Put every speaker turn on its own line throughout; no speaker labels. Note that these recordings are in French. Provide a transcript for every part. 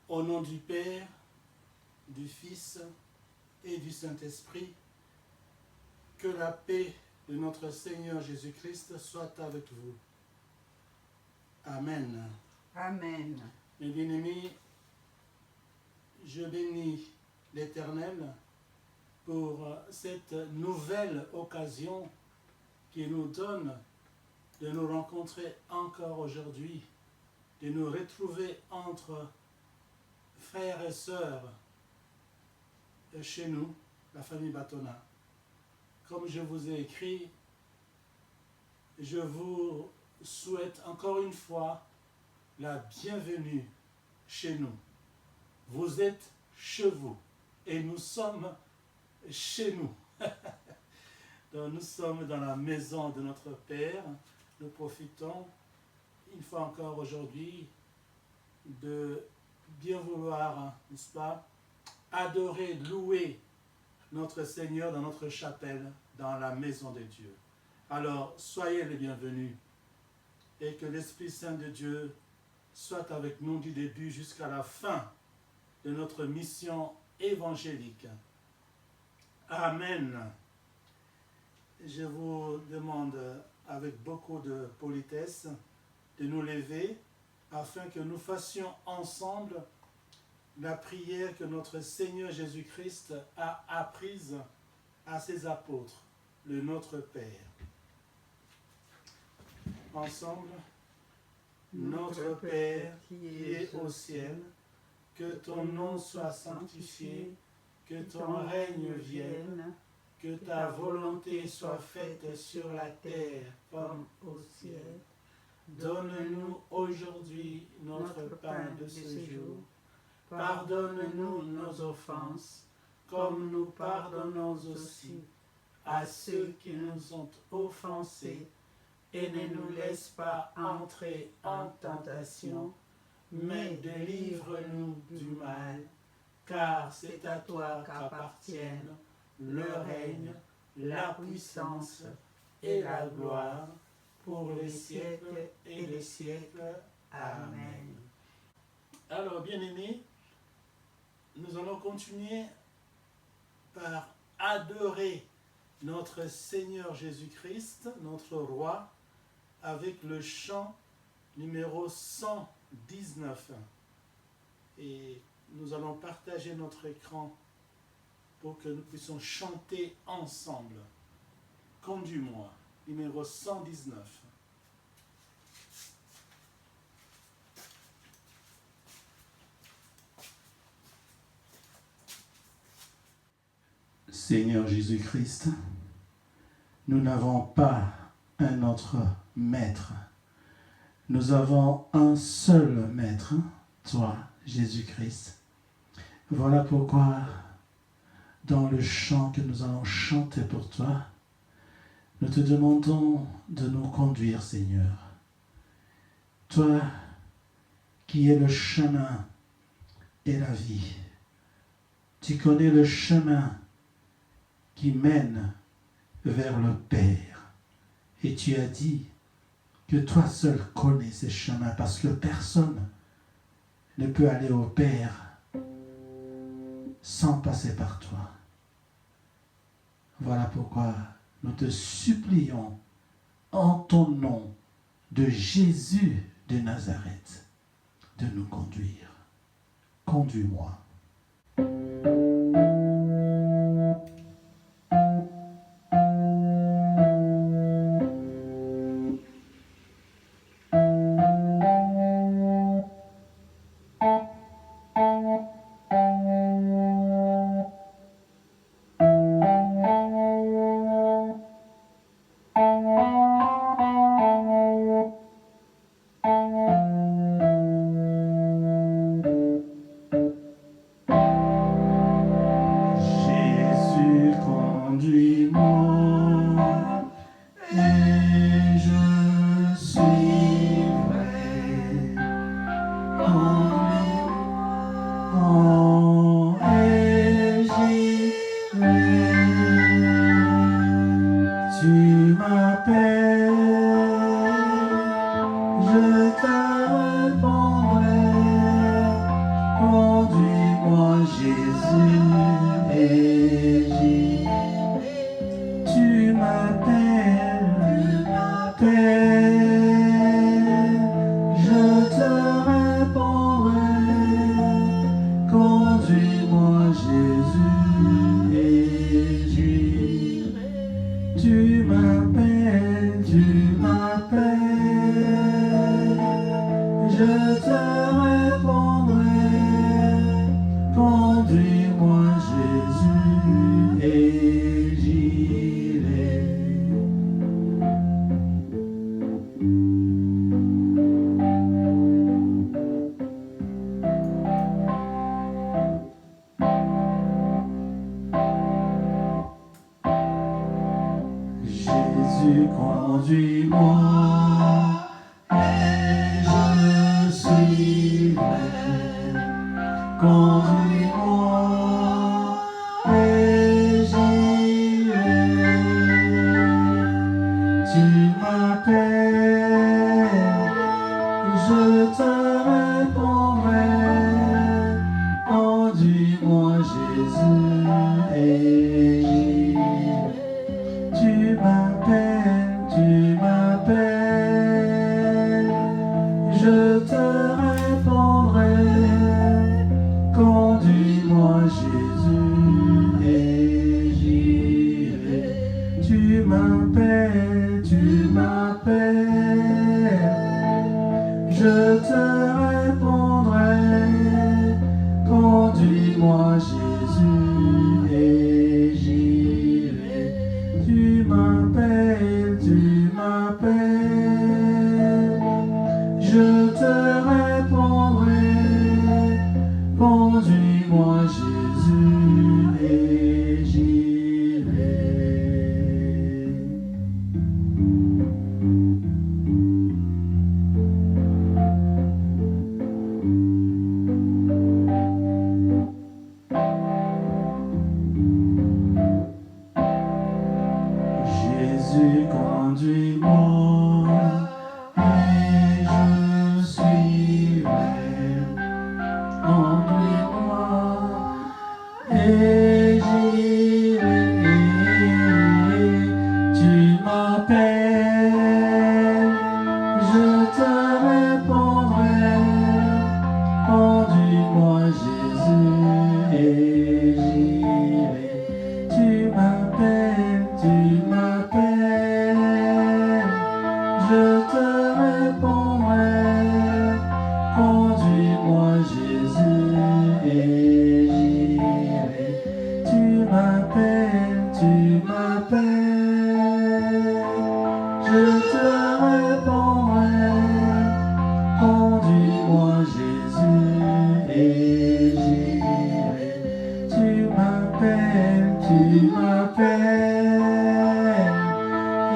Au nom du Père, du Fils et du Saint-Esprit, que la paix de notre Seigneur Jésus-Christ soit avec vous. Amen.
Amen.
Mes bien-aimés, je bénis l'Éternel pour cette nouvelle occasion qu'il nous donne de nous rencontrer encore aujourd'hui, de nous retrouver entre frères et sœurs chez nous, la famille Batona. Comme je vous ai écrit, je vous souhaite encore une fois la bienvenue chez nous. Vous êtes chez vous et nous sommes chez nous. Donc, nous sommes dans la maison de notre Père. Nous profitons une fois encore aujourd'hui de bien vouloir, n'est-ce pas, adorer, louer notre Seigneur dans notre chapelle, dans la maison de Dieu. Alors, soyez les bienvenus et que l'Esprit Saint de Dieu soit avec nous du début jusqu'à la fin de notre mission évangélique. Amen. Je vous demande avec beaucoup de politesse de nous lever afin que nous fassions ensemble la prière que notre Seigneur Jésus-Christ a apprise à ses apôtres, le Notre Père. Ensemble, Notre Père qui est au ciel, que ton nom soit sanctifié, que ton règne vienne, que ta volonté soit faite sur la terre comme au ciel. Donne-nous aujourd'hui notre pain de ce jour. Pardonne-nous nos offenses, comme nous pardonnons aussi à ceux qui nous ont offensés, et ne nous laisse pas entrer en tentation, mais délivre-nous du mal, car c'est à toi qu'appartiennent le règne, la puissance et la gloire pour les siècles et les siècles. Amen. Alors, bien-aimés, nous allons continuer par adorer notre Seigneur Jésus-Christ, notre Roi, avec le chant numéro 119. Et nous allons partager notre écran pour que nous puissions chanter ensemble. Conduis-moi, numéro 119. Seigneur Jésus-Christ, nous n'avons pas un autre maître. Nous avons un seul maître, toi, Jésus-Christ. Voilà pourquoi, dans le chant que nous allons chanter pour toi, nous te demandons de nous conduire, Seigneur. Toi qui es le chemin et la vie, tu connais le chemin qui mène vers le Père. Et tu as dit que toi seul connais ces chemins parce que personne ne peut aller au Père sans passer par toi. Voilà pourquoi nous te supplions en ton nom de Jésus de Nazareth de nous conduire. Conduis-moi.
Jésus et Jésus. Tu m'appelles, je te répondrai. Conduis-moi, Jésus et Jésus. Tu m'appelles, je te répondrai. Conduis-moi, Jésus, et j'irai. Jésus, conduis-moi, et je suivrai. Conduis-moi, et j'irai. Tu m'appelles, je te répondrai. Conduis-moi, Jésus, et j'irai. Tu m'appelles, je te répondrai. Conduis-moi, Jésus, et j'irai. Tu m'appelles, je te répondrai. Conduis-moi, Jésus, et j'irai. Tu m'appelles, je te répondrai. Conduis-moi, Jésus, et j'irai. Jésus, conduis-moi, et je suivrai. Conduis-moi, et j'irai. Tu m'appelles, je te répondrai. Conduis-moi, Jésus, et j'irai. Tu m'appelles, je te répondrai. Conduis-moi, Jésus, et j'irai. Tu m'appelles, je te répondrai. Conduis-moi, Jésus, et j'irai. Tu m'appelles,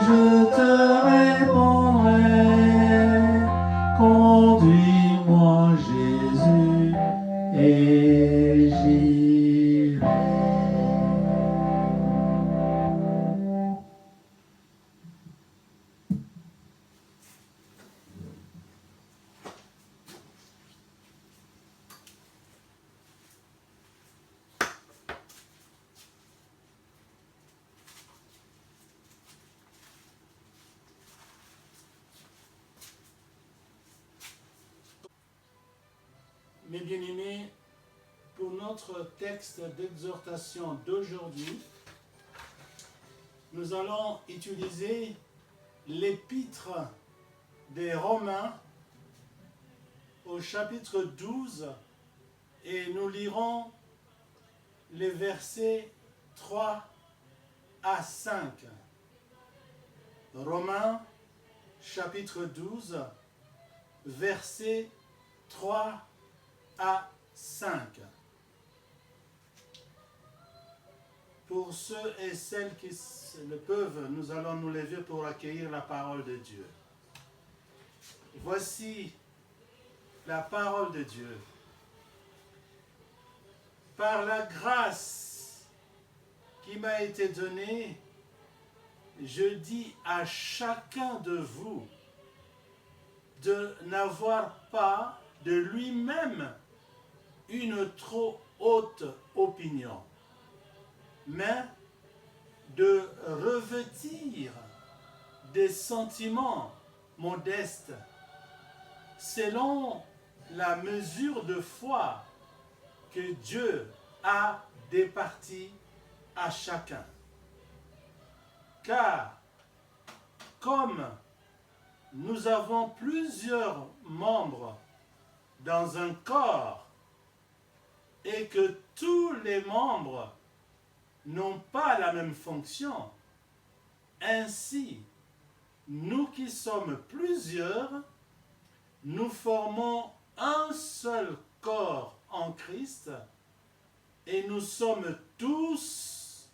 je te répondrai. Conduis-moi, Jésus, et j'irai.
Mes bien-aimés, pour notre texte d'exhortation d'aujourd'hui, nous allons utiliser l'épître des Romains au chapitre 12 et nous lirons les versets 3 à 5. Romains chapitre 12, versets 3 à 5. Pour ceux et celles qui le peuvent, nous allons nous lever pour accueillir la parole de Dieu. Voici la parole de Dieu. Par la grâce qui m'a été donnée, je dis à chacun de vous de n'avoir pas de lui-même une trop haute opinion, mais de revêtir des sentiments modestes selon la mesure de foi que Dieu a départie à chacun. Car comme nous avons plusieurs membres dans un corps et que tous les membres n'ont pas la même fonction, ainsi, nous qui sommes plusieurs, nous formons un seul corps en Christ et nous sommes tous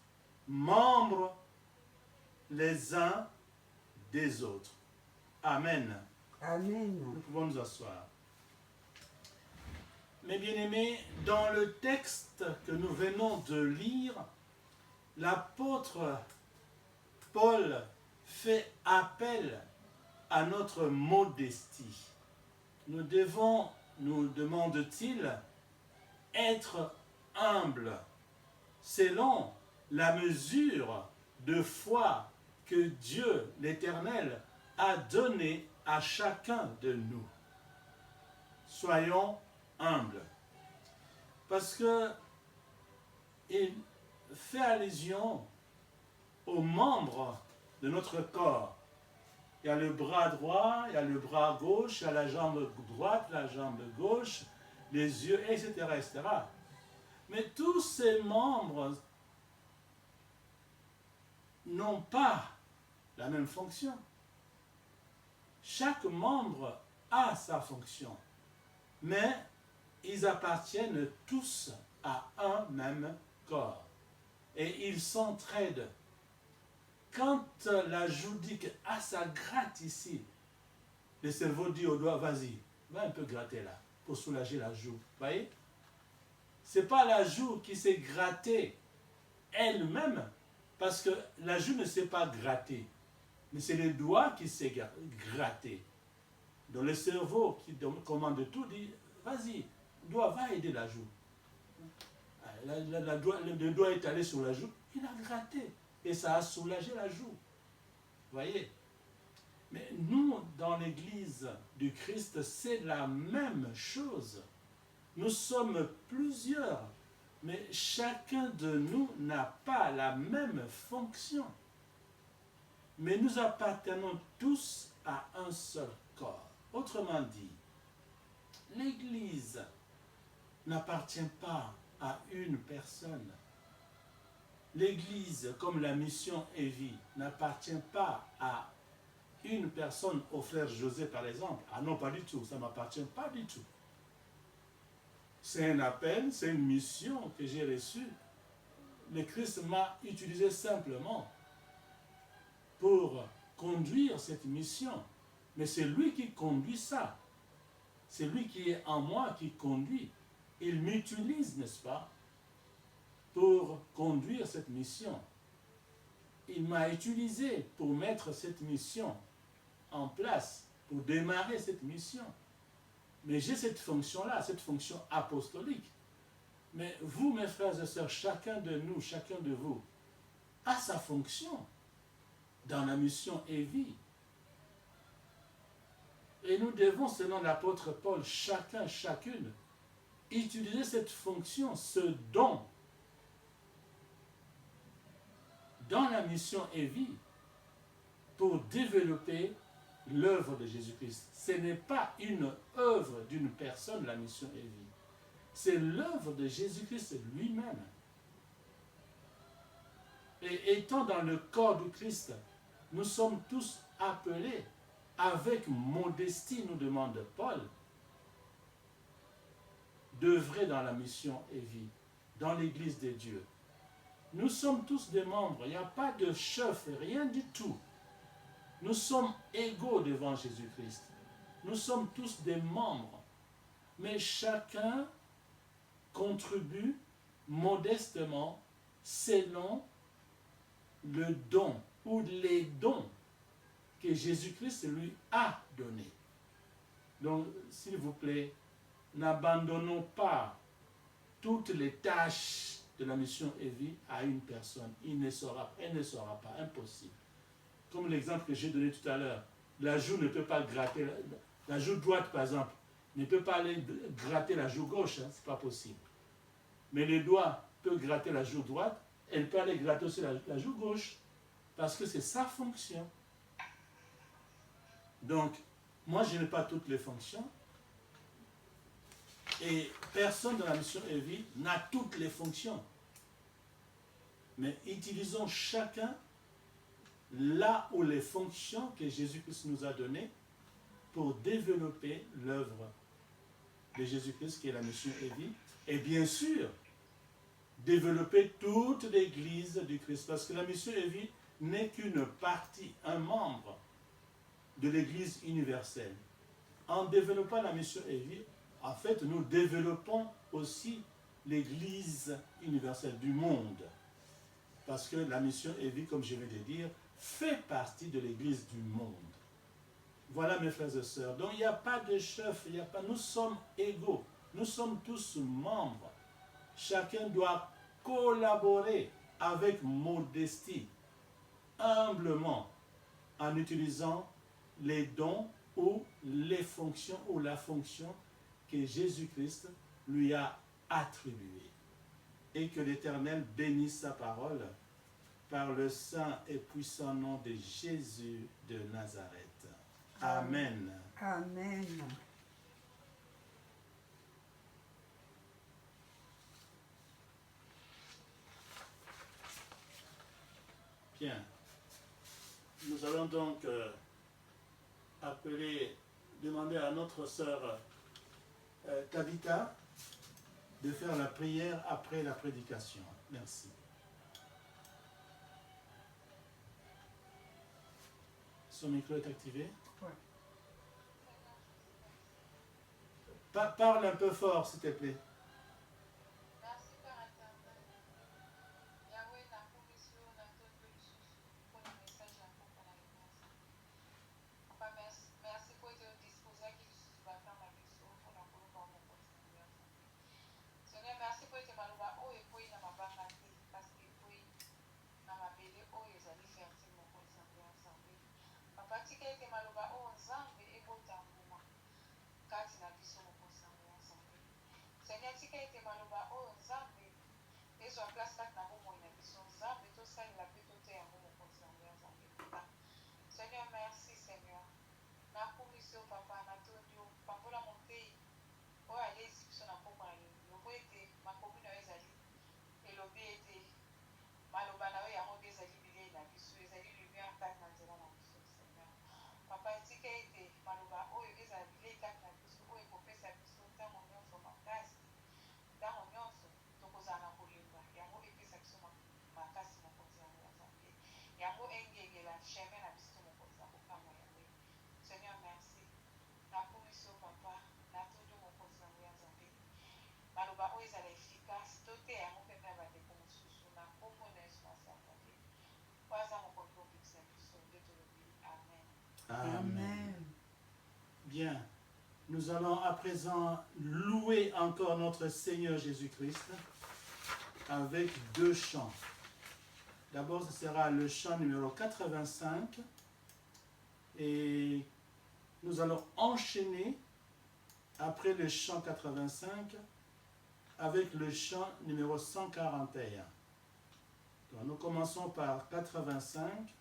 membres les uns des autres. Amen.
Amen.
Nous pouvons nous asseoir. Mes bien-aimés, dans le texte que nous venons de lire, l'apôtre Paul fait appel à notre modestie. Nous devons, nous demande-t-il, être humbles selon la mesure de foi que Dieu, l'Éternel, a donnée à chacun de nous. Soyons humbles. Parce que il fait allusion aux membres de notre corps. Il y a le bras droit, il y a le bras gauche, il y a la jambe droite, la jambe gauche, les yeux, etc., etc. Mais tous ces membres n'ont pas la même fonction. Chaque membre a sa fonction, mais ils appartiennent tous à un même corps et ils s'entraident. Quand la joue dit que ah, ça gratte ici, le cerveau dit au doigt, vas-y, va un peu gratter là, pour soulager la joue. Vous voyez? Ce n'est pas la joue qui s'est grattée elle-même, parce que la joue ne s'est pas grattée, mais c'est le doigt qui s'est gratté. Donc le cerveau qui commande tout dit, vas-y, doigt, va aider la joue. Le doigt est allé sur la joue, il a gratté. Et ça a soulagé la joue. Vous voyez? Mais nous, dans l'Église du Christ, c'est la même chose. Nous sommes plusieurs, mais chacun de nous n'a pas la même fonction. Mais nous appartenons tous à un seul corps. Autrement dit, l'Église n'appartient pas à une personne. L'Église, comme la mission Evie, n'appartient pas à une personne, au frère José par exemple. Ah non, pas du tout, ça ne m'appartient pas du tout. C'est un appel, c'est une mission que j'ai reçue. Le Christ m'a utilisé simplement pour conduire cette mission. Mais c'est lui qui conduit ça. C'est lui qui est en moi qui conduit. Il m'utilise, n'est-ce pas, pour conduire cette mission. Il m'a utilisé pour mettre cette mission en place, pour démarrer cette mission. Mais j'ai cette fonction-là, cette fonction apostolique. Mais vous, mes frères et sœurs, chacun de nous, chacun de vous, a sa fonction dans la mission Evie. Et nous devons, selon l'apôtre Paul, chacun, chacune, utiliser cette fonction, ce don, dans la mission Evie, pour développer l'œuvre de Jésus-Christ. Ce n'est pas une œuvre d'une personne, la mission Evie. C'est l'œuvre de Jésus-Christ lui-même. Et étant dans le corps du Christ, nous sommes tous appelés, avec modestie, nous demande Paul, d'œuvrer dans la mission Evie, dans l'Église de Dieu. Nous sommes tous des membres, il n'y a pas de chef, rien du tout. Nous sommes égaux devant Jésus-Christ. Nous sommes tous des membres. Mais chacun contribue modestement selon le don ou les dons que Jésus-Christ lui a donnés. Donc, s'il vous plaît, n'abandonnons pas toutes les tâches de la mission Evie à une personne. Elle ne saura pas, impossible. Comme l'exemple que j'ai donné tout à l'heure, la joue ne peut pas gratter, la joue droite par exemple, ne peut pas aller gratter la joue gauche, hein, c'est pas possible. Mais le doigt peut gratter la joue droite, elle peut aller gratter aussi la joue gauche, parce que c'est sa fonction. Donc, moi je n'ai pas toutes les fonctions, et personne dans la mission Evie n'a toutes les fonctions. Mais utilisons chacun là où les fonctions que Jésus-Christ nous a données pour développer l'œuvre de Jésus-Christ qui est la mission Evie. Et bien sûr, développer toute l'Église du Christ. Parce que la mission Evie n'est qu'une partie, un membre de l'Église universelle. En développant la mission Evie, en fait, nous développons aussi l'Église universelle du monde. Parce que la mission Evie, comme je viens de dire, fait partie de l'Église du monde. Voilà mes frères et sœurs. Donc il n'y a pas de chef, nous sommes égaux. Nous sommes tous membres. Chacun doit collaborer avec modestie, humblement, en utilisant les dons ou les fonctions ou la fonction que Jésus-Christ lui a attribuée. Et que l'Éternel bénisse sa parole par le saint et puissant nom de Jésus de Nazareth. Amen.
Amen.
Bien. Nous allons donc demander à notre sœur Tabitha de faire la prière après la prédication. Merci. Son micro est activé?
Ouais.
Parle un peu fort, s'il te plaît.
Merci Père éternel. Yahweh, na commission, na toto lisusu, pour le message à propos de la réponse. Papa, merci pour te disposer qui lisusu va faire ma mission pour la colo pour mon continuer. Seigneur, merci pour te malouba o et pour na mabanga te parce que pour na mabele o ezali fertile mon continuer ensemble. Papa, tika te malouba o nzambe et botambuma. Kati na biso mon continuer ensemble. Seigneur, tika ete maloba oyo nzambe ezwa place kati na bomoi na biso nzambe tosalela mpe toteya yango mokonzi na ngo ya nzambe kuta. Seigneur, merci Seigneur. Nakumisi yo papa natondi yo pambola motei oyo alezi biso na poko na lobo ete makomi na yo ezali elobi ete maloba na yo yango nde ezali bilei na biso ezali lumière kati na nzela na biso Seigneur. Papa etika ete maloba oyo ezala bilei kati na biso oyo ekopesa biso ntango nyonso makasi ntango nyonso tokozala na kolemba yango epesa biso makasi mokonzi yango ya nzambe yango engengela chemin na biso mokonzi na kokama yango. Seigneur, merci. Nakomisi yo papa natondi mokonzi yango ya nzambe maloba oyo ezala efficace toteya yango mpe mpe ya bandeko mosusu na kombo na yesu nasangaki po aza mokonzi kobikisa biso nde tolobi amen.
Amen.
Bien. Nous allons à présent louer encore notre Seigneur Jésus-Christ avec deux chants. D'abord, ce sera le chant numéro 85 et nous allons enchaîner après le chant 85 avec le chant numéro 141. Donc, nous commençons par 85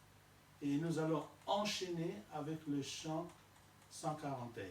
et nous allons enchaîner avec le chant 141.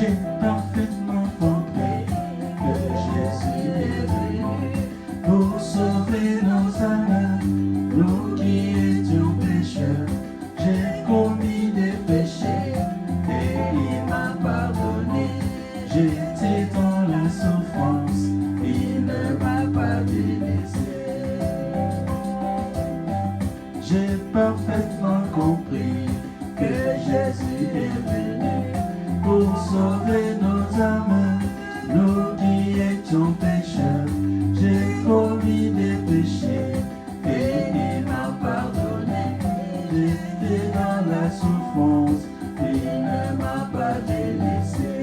j'ai parfaitement compris que Jésus est venu pour sauver nos âmes, nous qui étions pécheurs. J'ai commis des péchés et il m'a pardonné. J'étais dans la souffrance, il ne m'a pas délaissé. J'ai parfaitement compris que Jésus est venu pour sauver nos âmes, nous qui étions pécheurs. J'ai commis des péchés et il m'a pardonné. J'étais dans la souffrance, il ne m'a pas délaissé.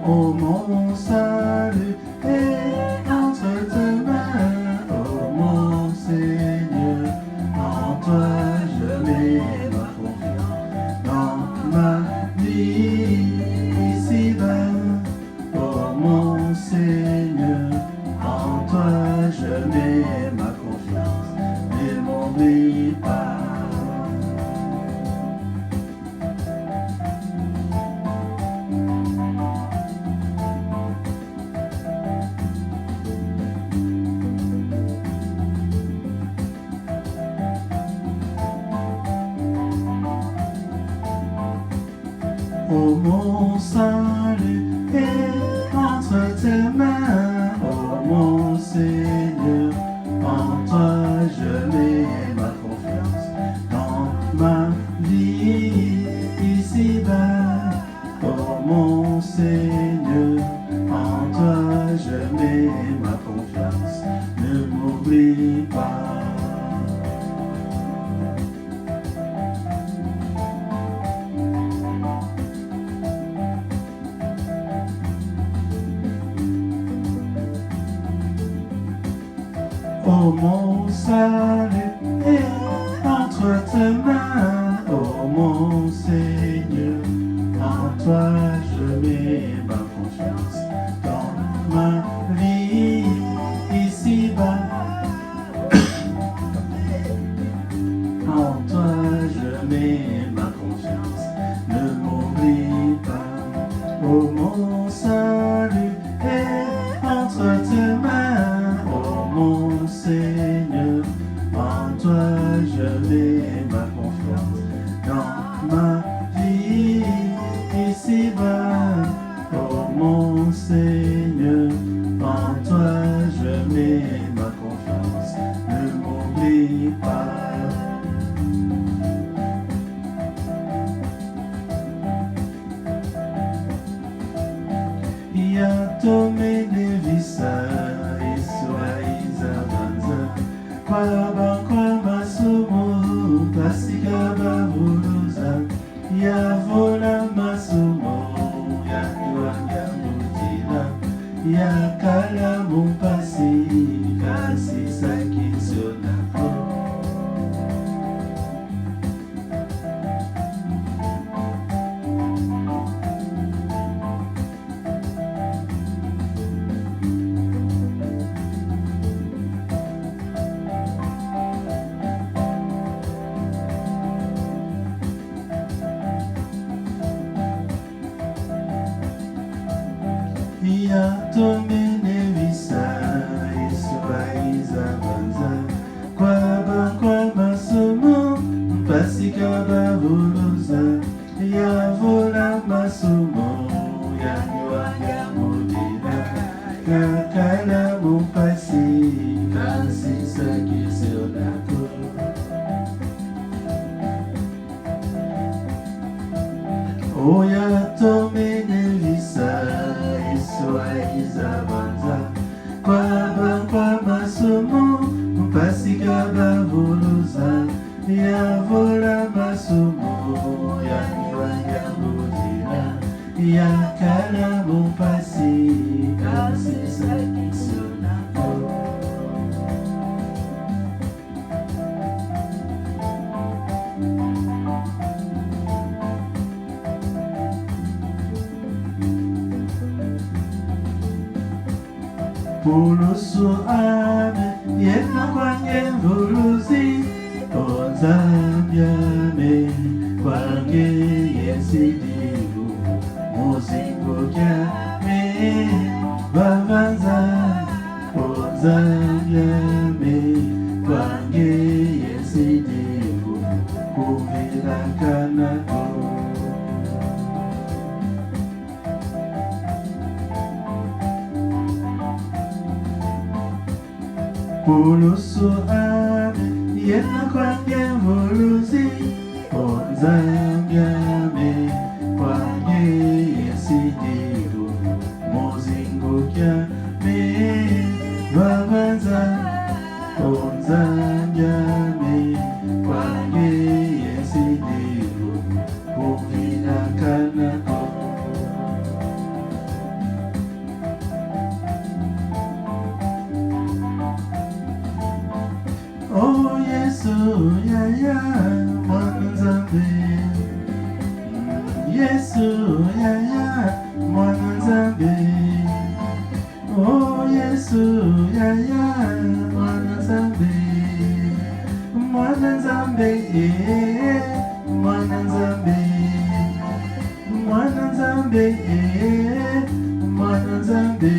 Oh mon salut est entre tes mains, oh mon Seigneur, en toi je mets ma confiance. Dans ma vie ici-bas, oh mon Seigneur, en toi je mets ma confiance. Ne m'oublie pas. Oh mon salut est entre tes mains, oh mon Seigneur, en toi je mets ma confiance. Dans ma vie ici-bas, oh mon Seigneur, en toi je mets ma confiance. Ne m'oublie pas. Oh mon salut est entre tes mains, oh mon Seigneur, en toi je mets ma confiance. Dans ma vie ici-bas, en toi je mets ma confiance. Ne m'oublie pas. Oh mon salut est entre tes mains, oh mon Seigneur, en toi je mets ma confiance. Dans ma vie ici-bas, oh mon Seigneur, en toi je mets ma confiance. Ne m'oublie pas. Yatome nevisa Iswaiza banza Kwaba kwaba sumo Pasika babuluza Yavola masumo Yakiwanga mutila Yakala mupasi Kasi sakisonako. Yatome nevisa Iswaiza banza Kwaba kwaba sumo Pasika babuluza Yavola masumo Yakiwanga mudila Kakala mupasi Kasi sakisionako. Oyatome nevisa Iswaiza banza Kwaba kwaba sumo Pasika babuluza Yavola masumo Yakiwanga mudila Yakala mupasi Kasi sakisionako. Pulusu ame Yena kwange vuluzi Ozambiame kwange yesidibu muzingo kyame babanza ozamyame kwange yesidibu kuvilakanako Pulusu ame yena kwange muluzi onzamyame kwange yesidibu muzingo kyame babanza onzamyame kwange yesidibu kuvilakanako Oh Yesu yaya mwana Nzambe Yesu yaya mwana Nzambe Oh Yesu yaya mwana Nzambe mwana Nzambe mwana Nzambe mwana Nzambe mwana Nzambe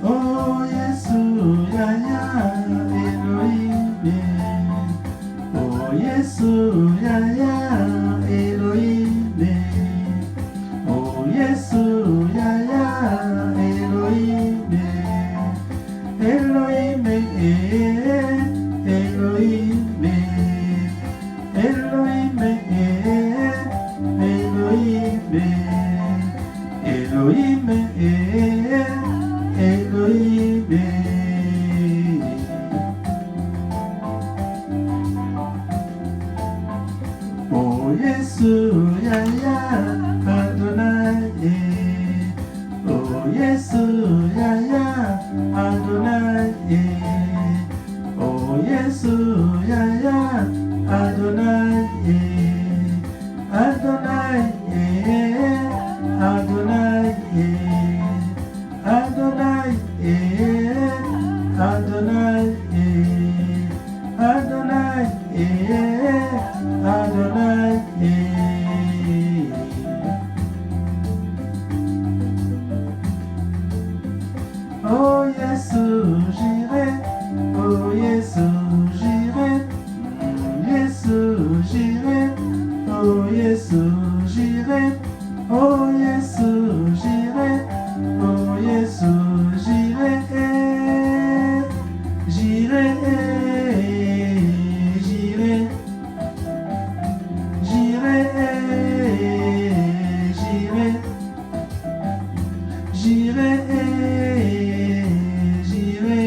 Oh Yesu yaya Elohim Oh Yesu yaya Elohim Oh Yesu yaya Elohim Elohim Elohim Elohim Elohim Elohim Oh Yesu yaya Adonai Oh Yesu yaya Adonai Oh Yesu yaya Adonai Adonai Adonai Adonai, Adonai, Adonai, Adonai. Oh Yesu, j'irai. Oh Yesu, j'irai. Yesu, j'irai. Oh Yesu, j'irai. Oh Yesu, j'irai. Oh Yesu, j'irai, j'irai, j'irai, j'irai, j'irai, j'irai, j'irai.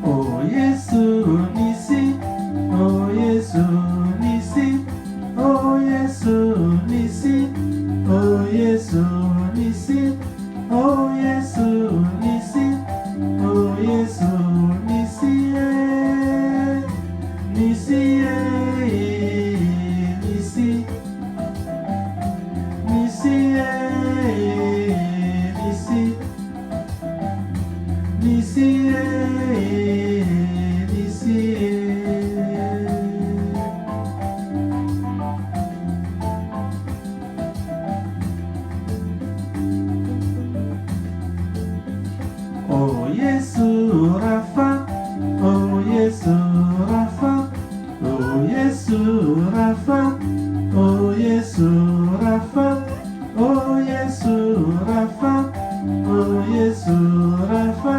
Oh Yesu nisi, oh Yesu nisi, oh Yesu nisi, oh Yesu nisi, oh Yesu nisi, oh Yesu nisi, nisi, nisi, nisi, nisi, nisi. Oh Yesu Rafa, oh Yesu Rafa, oh Yesu Rafa, oh Yesu Rafa, oh Yesu Rafa, oh Yesu Rafa,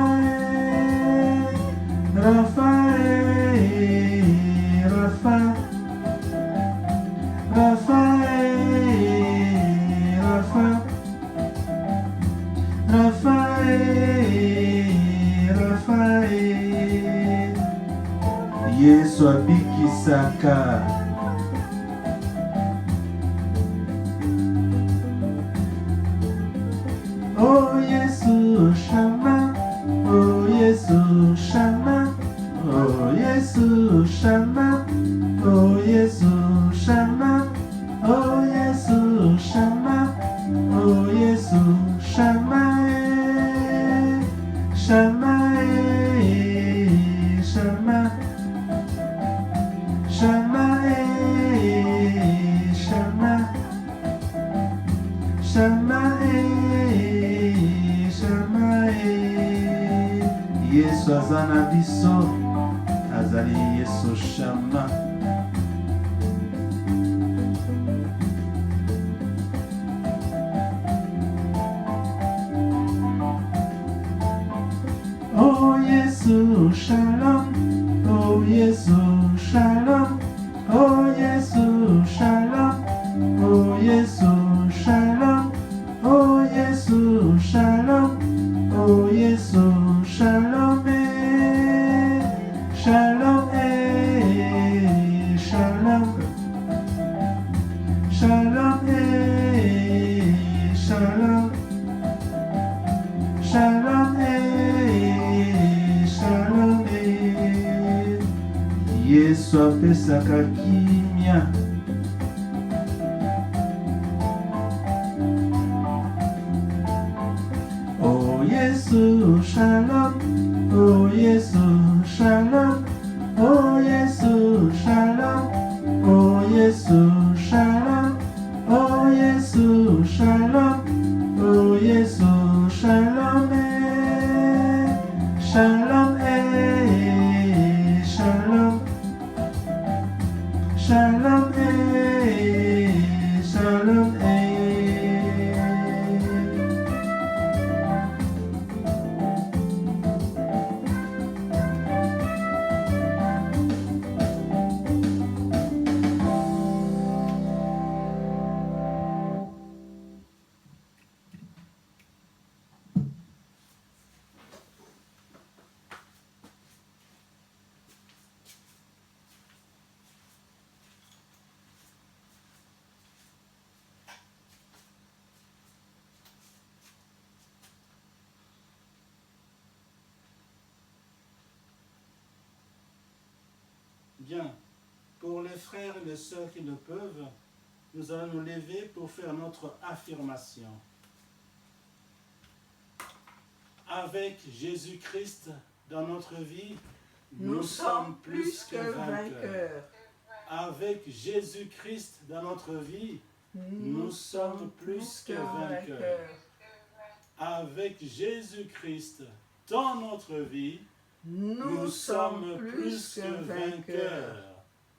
Rafa, Rafa, Rafa, Rafa, Yesu abikisaka Yesu aza na biso, azali Yesu Shama. Oh Yesu Shalom, oh Yesu Shalom, oh Yesu Shalom, oh Yesu Shalom, oh Yesu Shalom, oh Yesu Shalom, Shalom, Shalom, Shalom, Shalom, Shalom, Shalom, Yesu apesaka kimia. Oh Yesu Shalom, oh Yesu Shalom, oh Yesu Shalom, oh Yesu Shalom, oh Yesu Shalom, oh Yesu Shalom, Shalom, Shalom, Shalom, Shalom,
Bien. Pour les frères et les sœurs qui le peuvent, nous allons nous lever pour faire notre affirmation. Avec Jésus-Christ dans notre vie,
Nous sommes plus que vainqueurs.
Avec Jésus-Christ dans notre vie, nous sommes plus que vainqueurs. Avec Jésus-Christ dans notre vie, nous sommes plus que vainqueurs.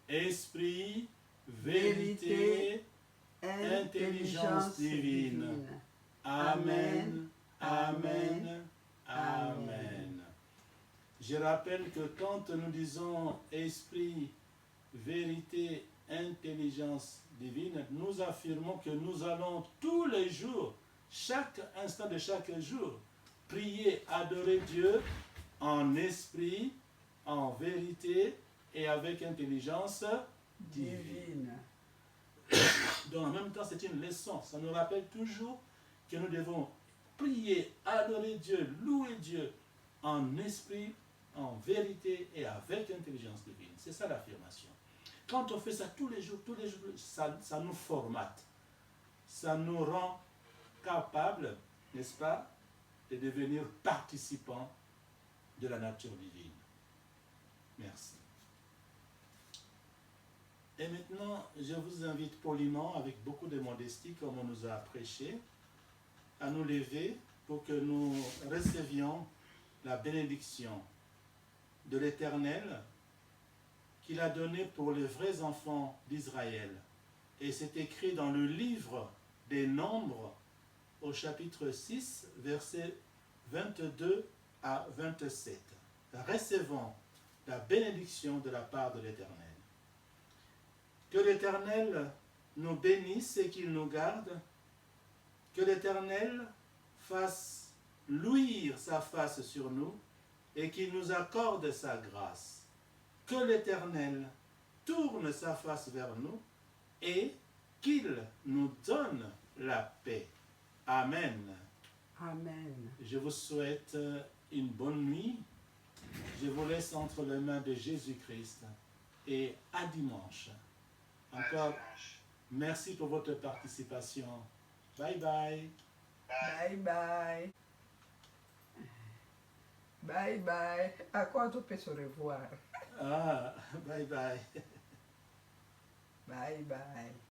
Esprit, vérité, intelligence divine. Amen, amen, amen. Je rappelle que quand nous disons esprit, vérité, intelligence divine, nous affirmons que nous allons tous les jours, chaque instant de chaque jour, prier, adorer Dieu en esprit, en vérité et avec intelligence divine. Donc en même temps, c'est une leçon. Ça nous rappelle toujours que nous devons prier, adorer Dieu, louer Dieu en esprit, en vérité et avec intelligence divine. C'est ça l'affirmation. Quand on fait ça tous les jours, ça nous formate. Ça nous rend capables, n'est-ce pas, de devenir participants de la nature divine. Merci. Et maintenant, je vous invite poliment, avec beaucoup de modestie, comme on nous a prêché, à nous lever pour que nous recevions la bénédiction de l'Éternel qu'il a donnée pour les vrais enfants d'Israël. Et c'est écrit dans le livre des Nombres, au chapitre 6, versets 22 à 27. Recevons la bénédiction de la part de l'Éternel. Que l'Éternel nous bénisse et qu'il nous garde. Que l'Éternel fasse luire sa face sur nous et qu'il nous accorde sa grâce. Que l'Éternel tourne sa face vers nous et qu'il nous donne la paix. Amen.
Amen.
Je vous souhaite une bonne nuit. Je vous laisse entre les mains de Jésus-Christ et à dimanche. Encore, merci pour votre participation. Bye bye.
Bye bye. Bye bye. À quoi on peut se revoir?
Ah, bye bye.
Bye bye.